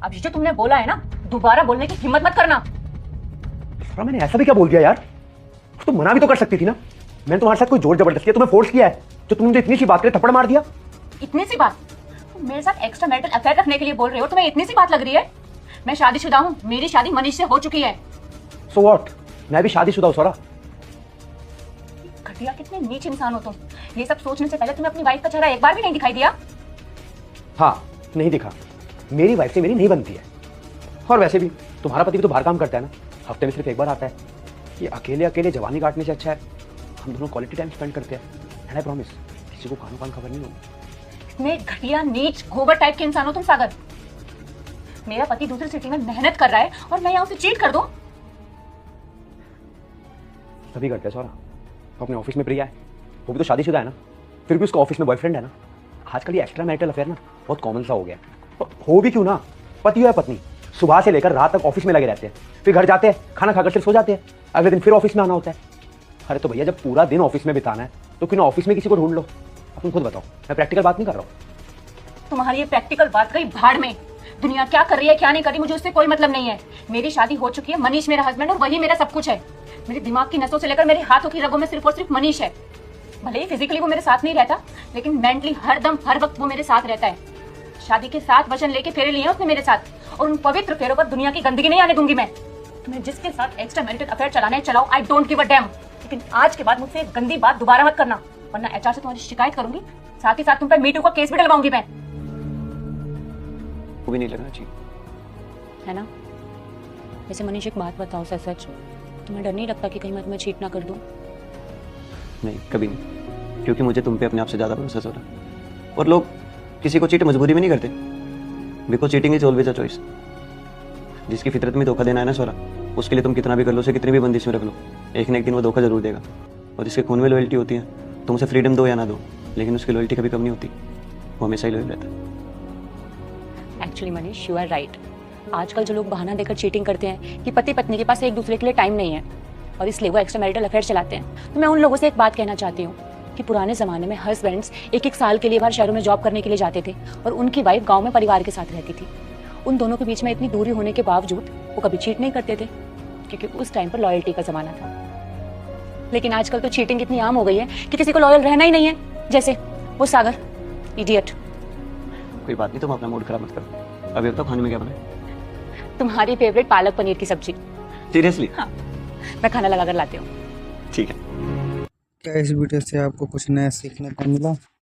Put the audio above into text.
अब ये जो तुमने बोला है ना, दोबारा बोलने की हिम्मत मत करना। मैंने ऐसा भी क्या बोल दिया यार? तुम मना भी तो कर सकती थी ना। मैंने तुम्हारे साथ कोई जोर जबरदस्ती तुम्हें फोर्स किया है जो तुमने मुझे इतनी सी बात के लिए थप्पड़ मार दिया? इतनी सी बात? तुम मेरे साथ एक्स्ट्रा मैरिटल अफेयर रखने के लिए बोल रहे हो? तुम्हें इतनी सी बात लग रही है? मैं शादीशुदा हूँ, मेरी शादी मनीष से हो चुकी है। So what? मैं भी शादीशुदा हूँ सौरा। घटिया, कितने नीच इंसान हो तुम। ये सब सोचने से पहले तुम्हें अपनी वाइफ का चेहरा एक बार भी नहीं दिखाई दिया? हाँ, नहीं दिखा। मेरी वाइफ से मेरी नहीं बनती है। और वैसे भी तुम्हारा पति भी तो बाहर काम करता है ना, हफ्ते में सिर्फ एक बार आता है। ये अकेले अकेले जवानी काटने से अच्छा है हम दोनों क्वालिटी टाइम स्पेंड करते हैं। एंड आई प्रॉमिस किसी को कानों कान खबर नहीं होगी। इतने घटिया, नीच, गोबर टाइप के इंसान हो तुम सागर। मेरा पति दूसरी सिटी में मेहनत कर रहा है और मैं यहाँ उसे चीट कर दूं? सभी करते हैं सौरा। तो अपने ऑफिस में प्रिया है, वो भी तो शादीशुदा है ना, फिर भी उसका ऑफिस में बॉयफ्रेंड है ना। आजकल ये एक्स्ट्रा मैरिटल अफेयर ना बहुत कॉमन सा हो गया है। हो भी क्यों ना, पति या पत्नी सुबह से लेकर रात तक ऑफिस में लगे रहते हैं, फिर घर जाते हैं, खाना खाकर सिर्फ सो जाते हैं, अगले दिन फिर ऑफिस में आना होता है। अरे तो भैया, जब पूरा दिन ऑफिस में बिताना है तो क्यों ना ऑफिस में किसी को ढूंढ लो। अब तुम खुद बताओ, मैं प्रैक्टिकल बात नहीं कर रहा हूँ। तुम्हारी ये प्रैक्टिकल बात गई भाड़ में। दुनिया क्या कर रही है क्या नहीं कर रही मुझे उससे कोई मतलब नहीं है। मेरी शादी हो चुकी है, मनीष मेरा हस्बैंड और वही मेरा सब कुछ है। मेरे दिमाग की नसों से लेकर मेरे हाथों की रगों में सिर्फ और सिर्फ मनीष है। भले ही फिजिकली वो मेरे साथ नहीं रहता, लेकिन मेंटली हर दम हर वक्त वो मेरे साथ रहता है। शादी के 7 वचन लेके फेरे लिए उसने मेरे साथ, और उन पवित्र फेरों पर दुनिया की गंदगी नहीं आने दूंगी मैं। तुम्हें जिसके साथ एक्स्ट्रा मैरिटल अफेयर चलाना है चलाओ, I don't give a dam. लेकिन आज के बाद मुझसे एक गंदी बात दोबारा मत करना, वरना एचआर से तुम्हारी शिकायत करूंगी। साथ ही साथ तुम पे मीटू का केस भी डलवाऊंगी मैं। वो भी नहीं लगना चाहिए, है ना? वैसे मनीष, एक बात बताओ सच सच, तुम्हें डर नहीं लगता कि कहीं मैं तुम्हें चीट ना कर दूं? नहीं, कभी नहीं, क्योंकि मुझे तुम पे अपने आप से ज़्यादा भरोसा हो रहा है। और लोग किसी को चीट मजबूरी में नहीं करते, because cheating is always a choice. जिसकी फितरत में धोखा देना है ना सोरा, उसके लिए तुम कितना भी कर लो, उसे कितनी भी बंदिश में रख लो, एक ना एक दिन वो धोखा जरूर देगा। और जिसके खून में लॉयल्टी होती है, तुम उसे फ्रीडम दो या ना दो, लेकिन उसकी लॉयल्टी कभी कम नहीं होती, वो हमेशा ही लॉयल रहता है। Actually Manish, you are right. आजकल जो लोग बहाना देकर चीटिंग करते हैं कि पति पत्नी के पास एक दूसरे के लिए टाइम नहीं है और इसलिए वो एक्स्ट्रा मैरिटल अफेयर चलाते हैं, तो मैं उन लोगों से एक बात कहना चाहती हूँ कि पुराने ज़माने में हस्बैंड्स एक साल के लिए बाहर शहरों में जॉब करने के लिए जाते थे और उनकी वाइफ गाँव में परिवार के साथ रहती थी। उन दोनों के बीच में इतनी दूरी होने के बावजूद वो कभी चीट नहीं करते थे, क्योंकि उस टाइम पर लॉयल्टी का ज़माना था। लेकिन आजकल तो चीटिंग इतनी आम हो गई है कि किसी को लॉयल रहना ही नहीं है, जैसे वो सागर, इडियट। कोई बात नहीं, तुम अपना मूड खराब मत करो। अभी बताओ खाने में क्या बना? तुम्हारी फेवरेट पालक पनीर की सब्जी। सीरियसली? हाँ, मैं खाना लगा कर लाती हूँ। ठीक है। क्या इस वीडियो से आपको कुछ नया सीखने को मिला?